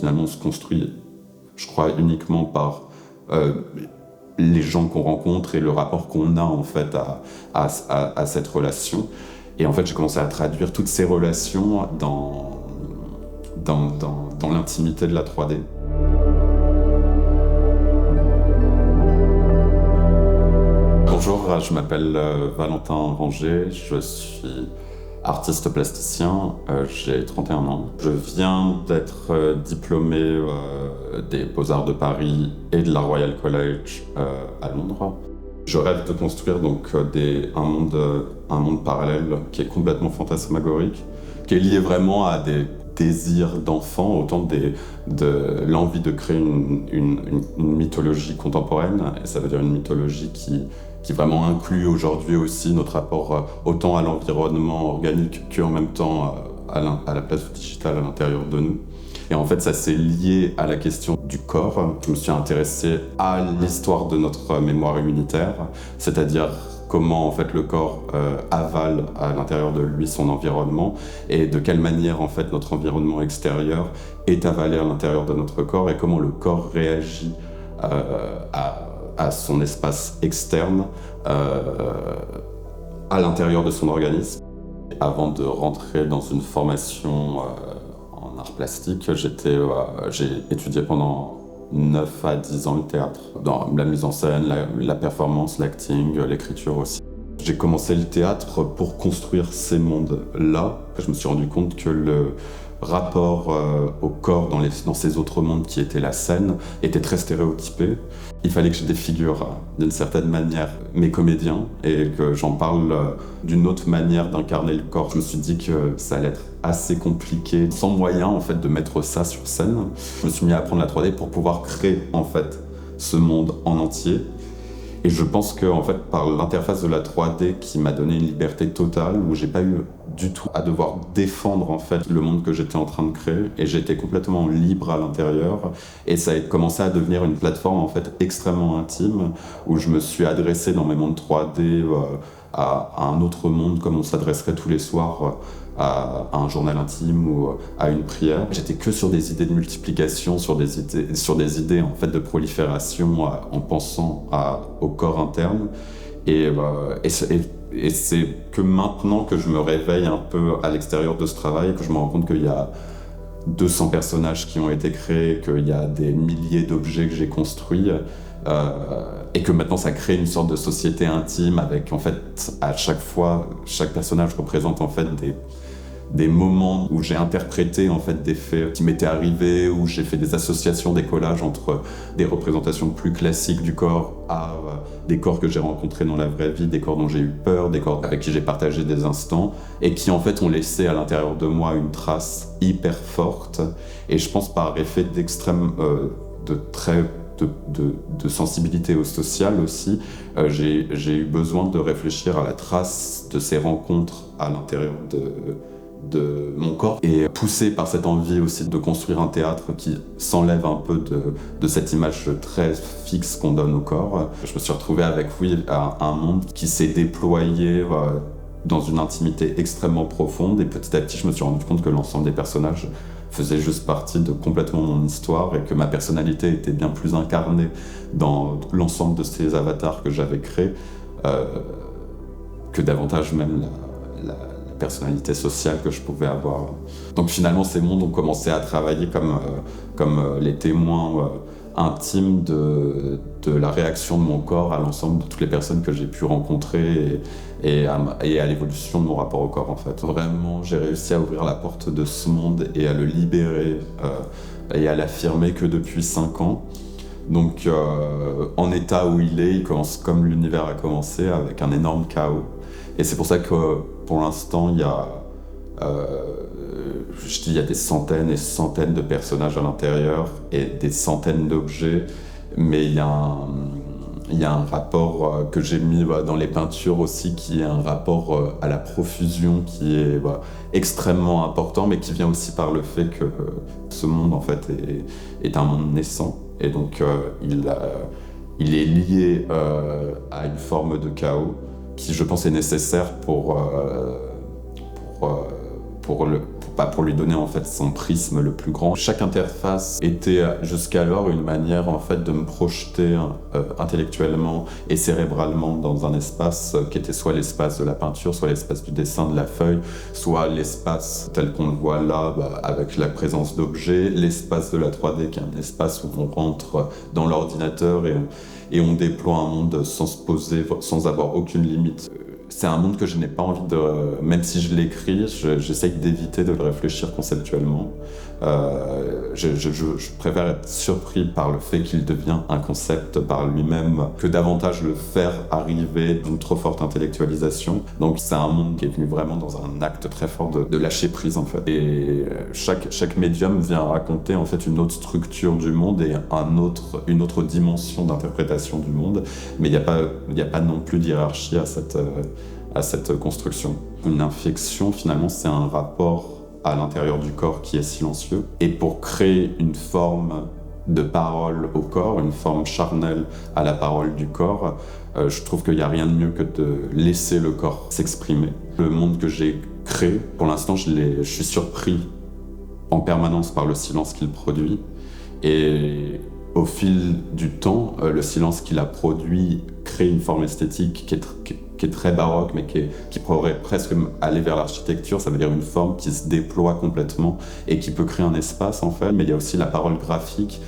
Finalement, on se construit, je crois, uniquement par les gens qu'on rencontre et le rapport qu'on a en fait à cette relation. Et en fait, j'ai commencé à traduire toutes ces relations dans l'intimité de la 3D. Bonjour, je m'appelle Valentin Ranger, je suis artiste plasticien, j'ai 31 ans. Je viens d'être diplômé des Beaux-Arts de Paris et de la Royal College à Londres. Je rêve de construire donc un monde parallèle qui est complètement fantasmagorique, qui est lié vraiment à des désirs d'enfant, autant de l'envie de créer une mythologie contemporaine, et ça veut dire une mythologie qui vraiment inclut aujourd'hui aussi notre rapport autant à l'environnement organique qu'en même temps à la place digitale à l'intérieur de nous. Et en fait, ça s'est lié à la question du corps. Je me suis intéressé à l'histoire de notre mémoire immunitaire, c'est-à-dire comment en fait le corps avale à l'intérieur de lui son environnement et de quelle manière en fait notre environnement extérieur est avalé à l'intérieur de notre corps et comment le corps réagit à son espace externe à l'intérieur de son organisme. Avant de rentrer dans une formation en art plastique, j'ai étudié pendant 9 à 10 ans le théâtre, dans la mise en scène, la performance, l'acting, l'écriture aussi. J'ai commencé le théâtre pour construire ces mondes-là. Je me suis rendu compte que le rapport au corps dans ces autres mondes qui étaient la scène était très stéréotypé. Il fallait que je défigure d'une certaine manière mes comédiens et que j'en parle d'une autre manière d'incarner le corps. Je me suis dit que ça allait être assez compliqué, sans moyen en fait de mettre ça sur scène. Je me suis mis à apprendre la 3D pour pouvoir créer en fait ce monde en entier. Et je pense que en fait, par l'interface de la 3D qui m'a donné une liberté totale, où j'ai pas eu du tout à devoir défendre en fait le monde que j'étais en train de créer, et j'étais complètement libre à l'intérieur. Et ça a commencé à devenir une plateforme en fait extrêmement intime, où je me suis adressé dans mes mondes 3D à un autre monde comme on s'adresserait tous les soirs à un journal intime ou à une prière. J'étais que sur des idées de multiplication, sur des idées en fait de prolifération en pensant au corps interne. Et c'est que maintenant que je me réveille un peu à l'extérieur de ce travail, que je me rends compte qu'il y a 200 personnages qui ont été créés, qu'il y a des milliers d'objets que j'ai construits, et que maintenant ça crée une sorte de société intime avec en fait à chaque fois, chaque personnage représente en fait des moments où j'ai interprété en fait des faits qui m'étaient arrivés, où j'ai fait des associations, des collages entre des représentations plus classiques du corps à des corps que j'ai rencontrés dans la vraie vie, des corps dont j'ai eu peur, des corps avec qui j'ai partagé des instants et qui en fait ont laissé à l'intérieur de moi une trace hyper forte. Et je pense par effet d'extrême de sensibilité au social aussi, j'ai eu besoin de réfléchir à la trace de ces rencontres à l'intérieur de mon corps, et poussé par cette envie aussi de construire un théâtre qui s'enlève un peu de cette image très fixe qu'on donne au corps. Je me suis retrouvé avec un monde qui s'est déployé dans une intimité extrêmement profonde, et petit à petit je me suis rendu compte que l'ensemble des personnages faisait juste partie de complètement mon histoire et que ma personnalité était bien plus incarnée dans l'ensemble de ces avatars que j'avais créés que davantage même la personnalité sociale que je pouvais avoir. Donc finalement, ces mondes ont commencé à travailler comme les témoins intimes de la réaction de mon corps à l'ensemble de toutes les personnes que j'ai pu rencontrer et à l'évolution de mon rapport au corps en fait. Vraiment, j'ai réussi à ouvrir la porte de ce monde et à le libérer et à l'affirmer que depuis 5 ans. Donc en état où il commence comme l'univers a commencé, avec un énorme chaos. Et c'est pour ça que pour l'instant, il y a des centaines et centaines de personnages à l'intérieur et des centaines d'objets, mais il y a un rapport que j'ai mis dans les peintures aussi, qui est un rapport à la profusion qui est extrêmement important, mais qui vient aussi par le fait que ce monde en fait est un monde naissant, et donc il est lié à une forme de chaos qui, je pense, est nécessaire pour pour lui donner en fait son prisme le plus grand. Chaque interface était jusqu'alors une manière en fait de me projeter intellectuellement et cérébralement dans un espace qui était soit l'espace de la peinture, soit l'espace du dessin, de la feuille, soit l'espace tel qu'on le voit là, avec la présence d'objets, l'espace de la 3D qui est un espace où on rentre dans l'ordinateur et on déploie un monde sans se poser, sans avoir aucune limite. C'est un monde que je n'ai pas envie de... Même si je l'écris, j'essaye d'éviter de le réfléchir conceptuellement. Je préfère être surpris par le fait qu'il devient un concept par lui-même que davantage le faire arriver d'une trop forte intellectualisation. Donc c'est un monde qui est venu vraiment dans un acte très fort de lâcher prise en fait. Et chaque médium vient raconter en fait une autre structure du monde et une autre dimension d'interprétation du monde. Mais il n'y a pas non plus d'hierarchie à cette construction. Une infection, finalement, c'est un rapport à l'intérieur du corps qui est silencieux. Et pour créer une forme de parole au corps, une forme charnelle à la parole du corps, je trouve qu'il n'y a rien de mieux que de laisser le corps s'exprimer. Le monde que j'ai créé, pour l'instant, je suis surpris en permanence par le silence qu'il produit. Et au fil du temps, le silence qu'il a produit crée une forme esthétique qui est très baroque, mais qui pourrait presque aller vers l'architecture. Ça veut dire une forme qui se déploie complètement et qui peut créer un espace, en fait. Mais il y a aussi la parole graphique,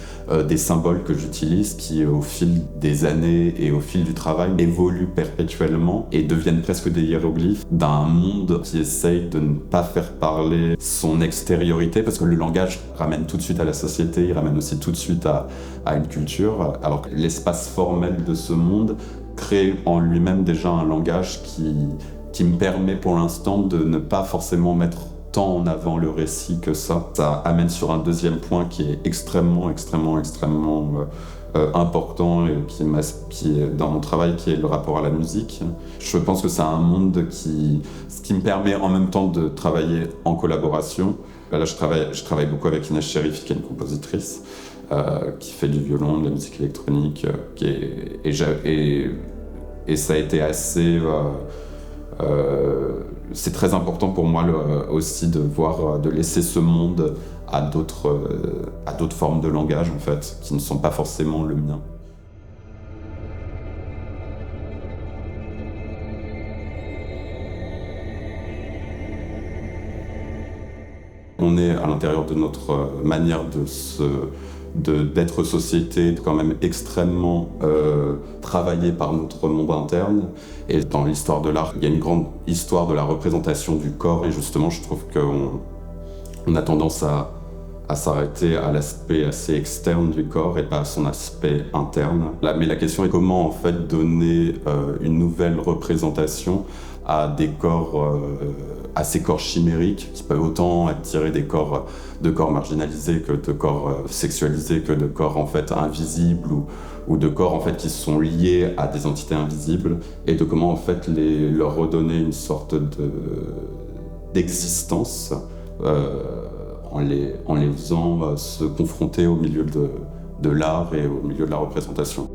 des symboles que j'utilise qui, au fil des années et au fil du travail, évoluent perpétuellement et deviennent presque des hiéroglyphes d'un monde qui essaye de ne pas faire parler son extériorité, parce que le langage ramène tout de suite à la société, il ramène aussi tout de suite à une culture, alors que l'espace formel de ce monde crée en lui-même déjà un langage qui me permet pour l'instant de ne pas forcément mettre tant en avant le récit que ça. Ça amène sur un deuxième point qui est extrêmement important et qui est dans mon travail, qui est le rapport à la musique. Je pense que c'est un monde qui me permet en même temps de travailler en collaboration. Là, je travaille beaucoup avec Inès Cherif, qui est une compositrice, qui fait du violon, de la musique électronique, et ça a été assez... c'est très important pour moi aussi de laisser ce monde à d'autres formes de langage, en fait, qui ne sont pas forcément le mien. On est à l'intérieur de notre manière d'être société, quand même extrêmement travaillée par notre monde interne. Et dans l'histoire de l'art, il y a une grande histoire de la représentation du corps, et justement, je trouve qu'on a tendance à s'arrêter à l'aspect assez externe du corps et pas à son aspect interne. Mais la question est comment en fait donner une nouvelle représentation à ces corps chimériques qui peuvent autant attirer de corps marginalisés que de corps sexualisés, que de corps en fait invisibles ou de corps en fait qui sont liés à des entités invisibles, et de comment en fait leur redonner une sorte d'existence en les faisant se confronter au milieu de l'art et au milieu de la représentation.